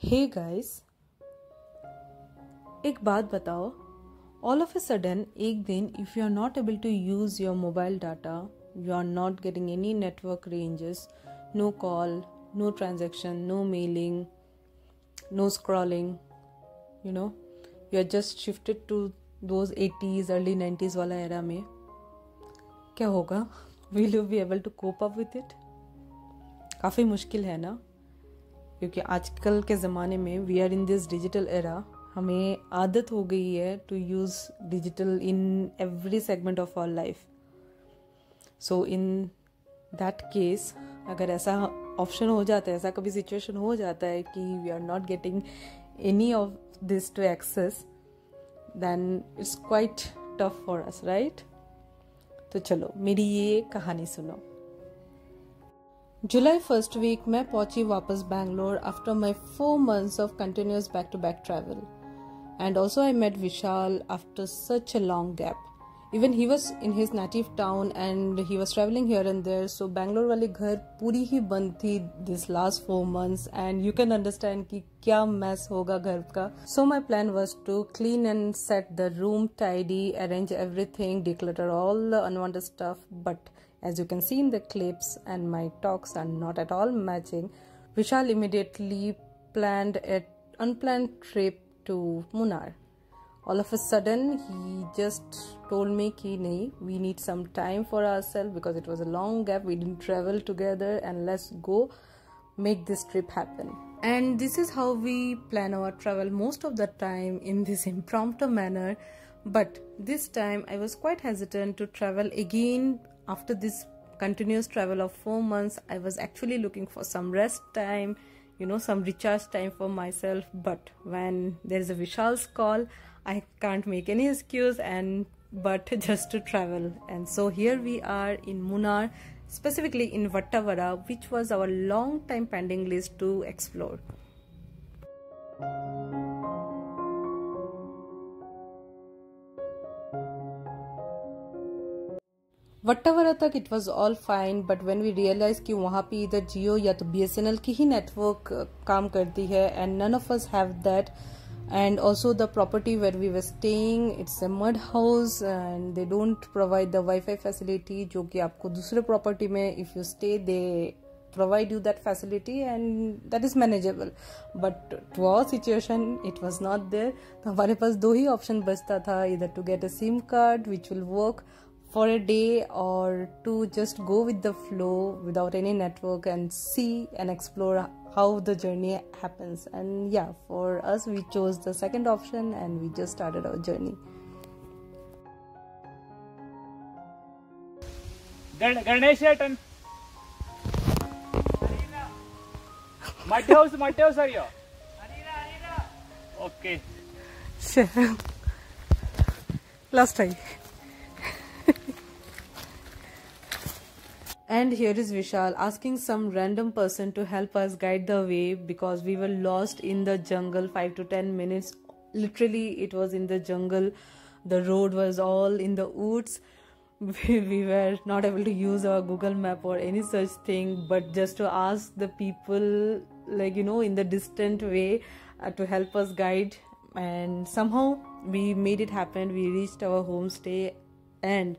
Hey guys, एक बात बताओ. ऑल ऑफ अ सडन एक दिन if you are not able to use your mobile data, you are not getting any network ranges, no call, no transaction, no mailing, no scrolling, you are just shifted to those 80s early 90s वाला era में. क्या होगा? Will you be able to cope up with it? काफ़ी मुश्किल है ना, क्योंकि आजकल के ज़माने में we are in this digital era. हमें आदत हो गई है to use digital in every segment of our life. So in that case, अगर ऐसा ऑप्शन हो जाता है, ऐसा कभी सिचुएशन हो जाता है कि we are not getting any of this to access, then it's quite tough for us, right? तो चलो मेरी ये कहानी सुनो. जुलाई फर्स्ट वीक मैं पहुंची वापस Bangalore after my 4 months of continuous back-to-back travel. And also I met Vishal after such a long gap. Even he was in his native town and he was traveling here and there. So Bangalore वाली घर पूरी ही बंद थी this last 4 months, and you can understand कि क्या mess होगा घर का. So my plan was to clean and set the room tidy, arrange everything, declutter all the unwanted stuff. But as you can see in the clips, and my talks are not at all matching, Vishal immediately planned an unplanned trip to Munnar. All of a sudden, he just told me ki nahi, we need some time for ourselves because it was a long gap. We didn't travel together, and let's go make this trip happen. And this is how we plan our travel most of the time, in this impromptu manner. But this time I was quite hesitant to travel again. After this continuous travel of 4 months, I was actually looking for some rest time, some recharge time for myself. But when there is a Vishal's call, I can't make any excuse but just to travel. And so here we are in Munnar, specifically in Vattavara, which was our long time pending list to explore. Vattavara तक it was all fine, but when we realise कि वहाँ पे इधर जियो या तो BSNL की ही network काम करती है, and none of us have that. And also the property where we were staying, it's a mud house and they don't provide the wifi facility, जो कि आपको दूसरे प्रॉपर्टी में if you stay they provide you that facility, and that is manageable. But to our situation it was not there. तो हमारे पास दो ही option बचता था, either to get a SIM card which will work for a day, or to just go with the flow without any network and see and explore how the journey happens. And yeah, for us we chose the second option and we just started our journey. Ganesh turn. Muddy house are you? Okay. Last time. And here is Vishal asking some random person to help us guide the way, because we were lost in the jungle. 5 to 10 minutes, literally it was in the jungle. The road was all in the woods. We were not able to use our Google map or any such thing, but just to ask the people, in the distant way, to help us guide. And somehow we made it happen. We reached our homestay and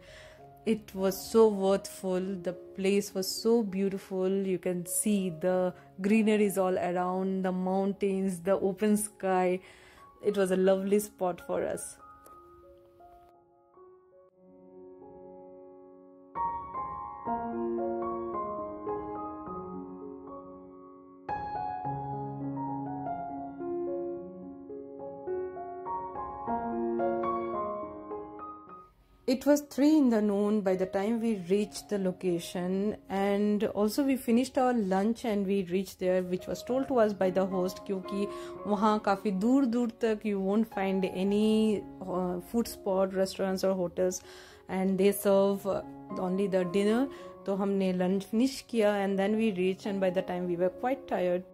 it was so worthful. The place was so beautiful. You can see the greenery is all around, the mountains, the open sky. It was a lovely spot for us. It was 3 in the noon by the time we reached the location, and also we finished our lunch and we reached there, which was told to us by the host, क्योंकि वहाँ काफ़ी दूर दूर तक you won't find any food spot, restaurants or hotels, and they serve only the dinner. तो हमने lunch finish किया and then we reached, and by the time we were quite tired.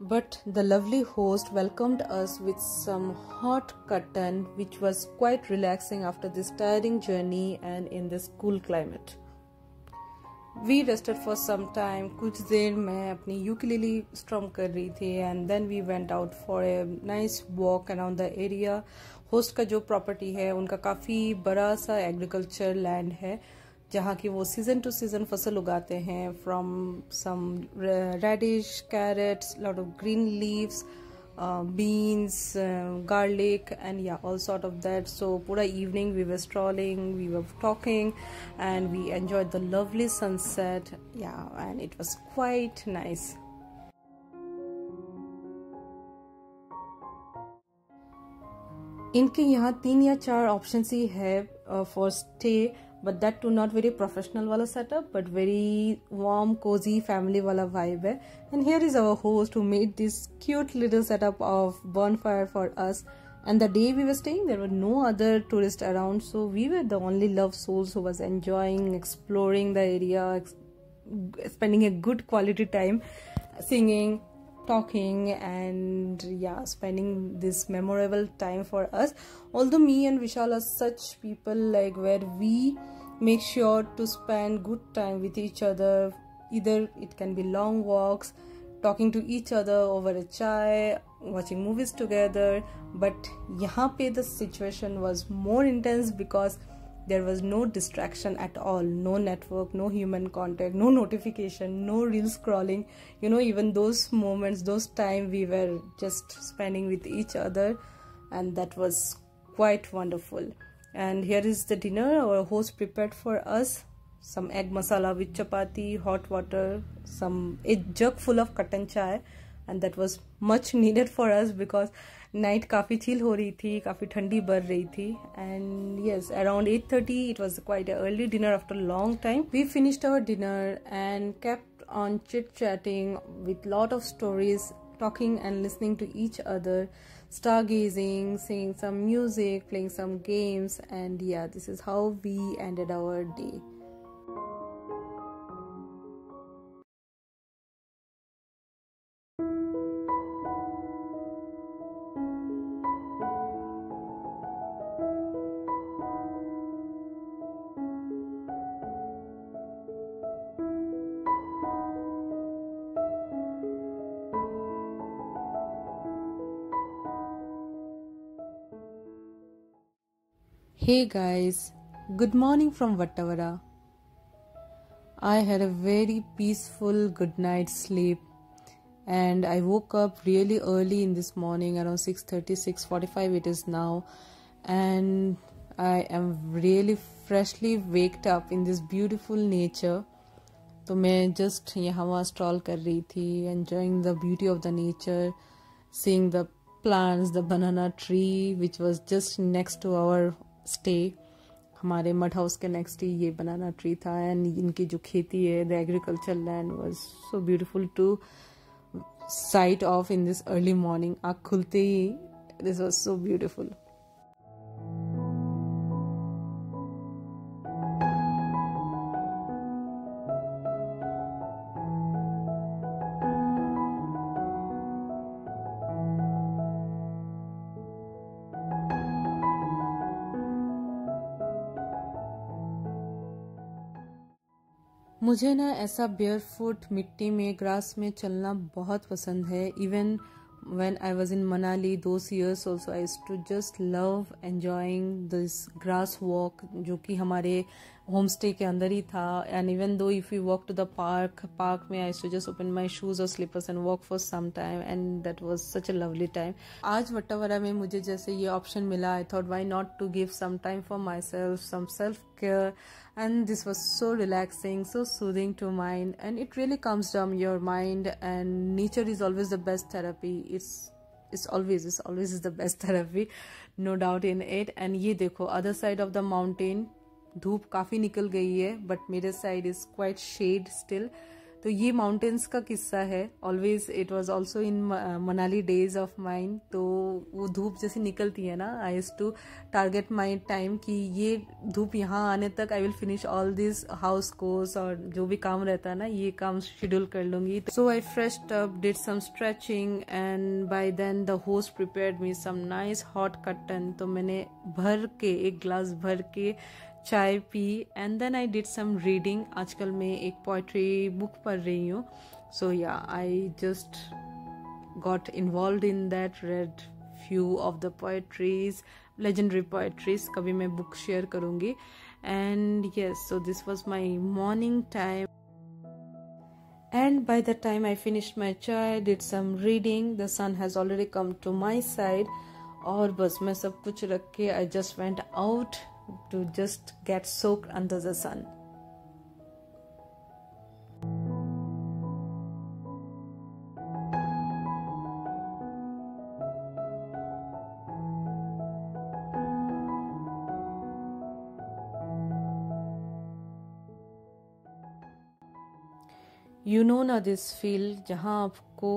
But the lovely host welcomed us with some hot katan, which was quite relaxing after this tiring journey and in this cool climate. We rested for some time. कुछ देर मैं अपनी ukulele strum कर रही थी and then we went out for a nice walk around the area. Host का जो property है उनका काफ़ी बड़ा सा एग्रीकल्चर लैंड है जहाँ की वो सीजन टू सीजन फसल उगाते हैं. From some radish, carrots, lot of green leaves, beans, garlic, and yeah, all sort of that. So pura evening we were strolling, we were talking, and we enjoyed the lovely sunset. Yeah, and it was quite nice. इनके यहाँ 3 या 4 options ही है for stay, but that to not very professional वाला setup, but very warm cozy family वाला vibe है. And here is our host who made this cute little setup of bonfire for us. And the day we were staying, there were no other tourists around, so we were the only love souls who was enjoying, exploring the area, spending a good quality time, singing, talking, and yeah, spending this memorable time for us. Although me and Vishal are such people like where we make sure to spend good time with each other. Either it can be long walks, talking to each other over a chai, watching movies together, but yahan pe the situation was more intense because there was no distraction at all. No network, no human contact, no notification, no reel scrolling. You know, even those moments, those time we were just spending with each other, and that was quite wonderful. And here is the dinner our host prepared for us. Some egg masala with chapati, hot water, a jug full of cotton chai, and that was much needed for us because night काफ़ी chill हो रही थी, काफ़ी ठंडी बढ़ रही थी. And yes, around 8:30 it was quite early dinner after long time. We finished our dinner and kept on chit chatting with lot of stories, talking and listening to each other, stargazing, singing some music, playing some games, and yeah, this is how we ended our day. Hey guys, good morning from Vattavara. I had a very peaceful good night's sleep and I woke up really early in this morning, around 6:30, 6:45 it is now, and I am really freshly waked up in this beautiful nature. तो मैं just यहाँ वहाँ stroll कर रही थी, enjoying the beauty of the nature, seeing the plants, the banana tree which was just next to our stay. हमारे mud house के next ही ये बनाना ट्री था एंड इनकी जो खेती है, the agriculture land was so beautiful to sight of in this early morning. आँख खुलते ही दिस वाज सो ब्यूटीफुल. मुझे ना ऐसा बेयरफुट मिट्टी में ग्रास में चलना बहुत पसंद है. Even when I was in Manali those years also I used to just love enjoying this grass walk जो कि हमारे होम स्टे के अंदर ही था. and even though if we walk to the park में I used to just open my shoes or slippers and walk for some time and that was such a lovely time. आज वट्टावरा में मुझे जैसे ये option मिला I thought why not to give some time for myself, some self care, and this was so relaxing, so soothing to mind, and it really calms down your mind. And nature is always the best therapy. It's always is the best therapy, no doubt in it. And ये देखो other side of the mountain धूप काफ़ी निकल गई है but मेरे side is quite shade still. तो ये माउंटेन्स का किस्सा है. Always it was also in Manali days of mine. तो वो धूप जैसे निकलती है ना, I used to target my time कि ये धूप यहाँ आने तक I will finish all this house chores और जो भी काम रहता है ना ये काम शेड्यूल कर लूंगी. So I freshed up, did some stretching and by then the host prepared me some nice hot cutting. तो मैंने भर के एक ग्लास भर के चाय पी and then I did some reading. आजकल मैं एक पोइट्री बुक पढ़ रही हूँ. सो या I just got involve in that, red few of the poetries, legendary poetries. कभी मैं book share करूँगी. And yes, so this was my morning time. And by the time I finished my chai, did some reading, the sun has already come to my side. और बस मैं सब कुछ रख के I just went out to just get soaked under the sun. You know ना this feel, जहाँ आपको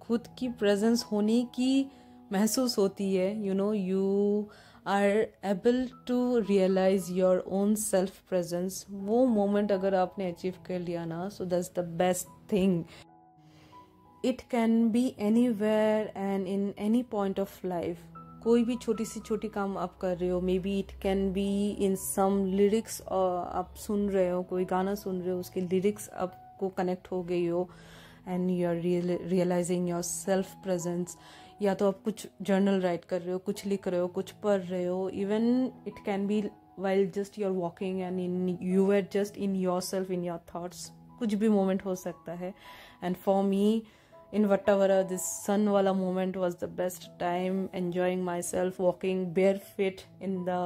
खुद की प्रेजेंस होने की महसूस होती है. You know you are able to realise your own self presence. वो मोमेंट अगर आपने अचीव कर लिया ना, so that's the best thing. It can be anywhere and in any point of life. कोई भी छोटी सी छोटी काम आप कर रहे हो, maybe it can be in some lyrics. आप सुन रहे हो, कोई गाना सुन रहे हो, उसके लिरिक्स आपको कनेक्ट हो गई हो and you are realising your self presence. या तो आप कुछ जर्नल राइट कर रहे हो, कुछ लिख रहे हो, कुछ पढ़ रहे हो. Even it can be while just you are walking and in you are just in yourself, in your thoughts. कुछ भी मोमेंट हो सकता है. And for me in Vattavara, this sun wala moment was the best time, enjoying myself, walking barefoot in the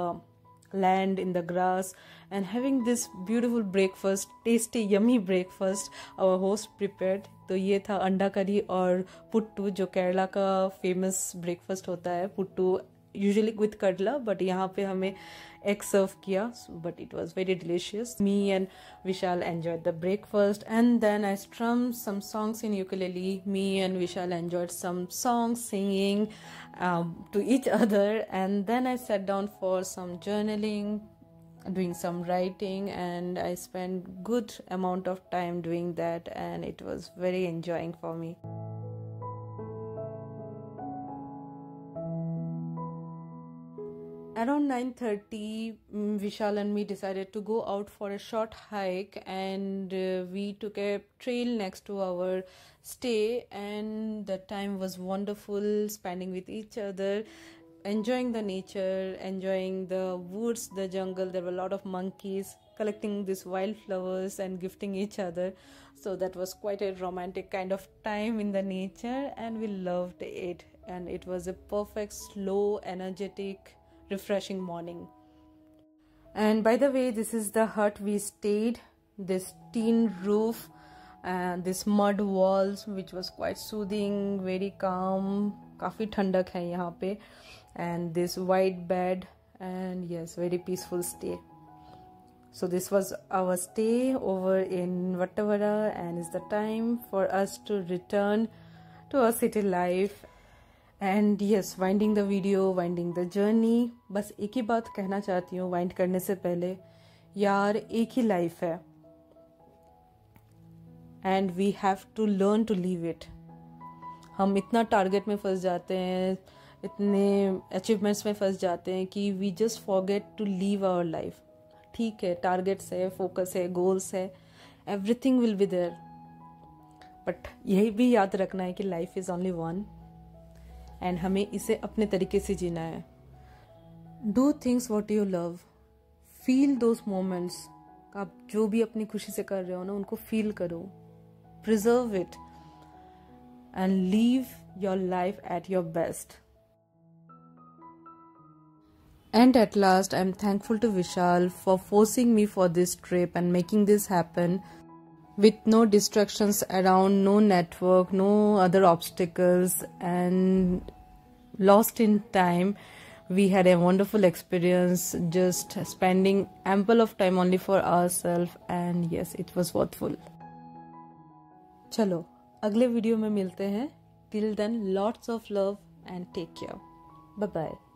land, in the grass, and having this beautiful breakfast, tasty yummy breakfast our host prepared. तो ये था अंडा करी और पुट्टू, जो केरला का famous breakfast होता है. पुट्टू यूजुअली विथ कडला, बट यहाँ पे हमें egg सर्व किया, but it was very delicious. Me and Vishal enjoyed the breakfast, and then I strummed some songs in ukulele. Me and Vishal enjoyed some songs, singing to each other, and then I sat down for some journaling, doing some writing, and I spent good amount of time doing that, and it was very enjoying for me. Around 9:30, Vishal and me decided to go out for a short hike, and we took a trail next to our stay, and the time was wonderful, spending with each other, enjoying the nature, enjoying the woods, the jungle. There were a lot of monkeys collecting these wildflowers and gifting each other. So that was quite a romantic kind of time in the nature, and we loved it. And it was a perfect, slow, energetic, refreshing morning. And by the way, this is the hut we stayed. This tin roof and this mud walls, which was quite soothing, very calm. काफी ठंडक है यहाँ पे. And this white bed, and yes, very peaceful stay. So this was our stay over in Vattavara, and it's the time for us to return to our city life. And yes, winding the video, winding the journey. बस एक ही बात कहना चाहती हूँ wind करने से पहले, यार एक ही लाइफ है, and we have to learn to live it. हम इतना टारगेट में फंस जाते हैं, इतने अचीवमेंट्स में फंस जाते हैं कि we just forget to live our life. ठीक है, टारगेट्स है, फोकस है, गोल्स है, everything will be there. But यही भी याद रखना है कि life is only one, and हमें इसे अपने तरीके से जीना है. Do things what you love, feel those moments. आप जो भी अपनी खुशी से कर रहे हो ना, उनको फील करो, preserve it, and leave your life at your best. And at last, I'm thankful to Vishal for forcing me for this trip and making this happen with no distractions around, no network, no other obstacles, and lost in time. We had a wonderful experience, just spending ample of time only for ourselves, and yes, it was worthwhile. चलो अगले video में मिलते हैं. Till then, lots of love and take care. Bye bye.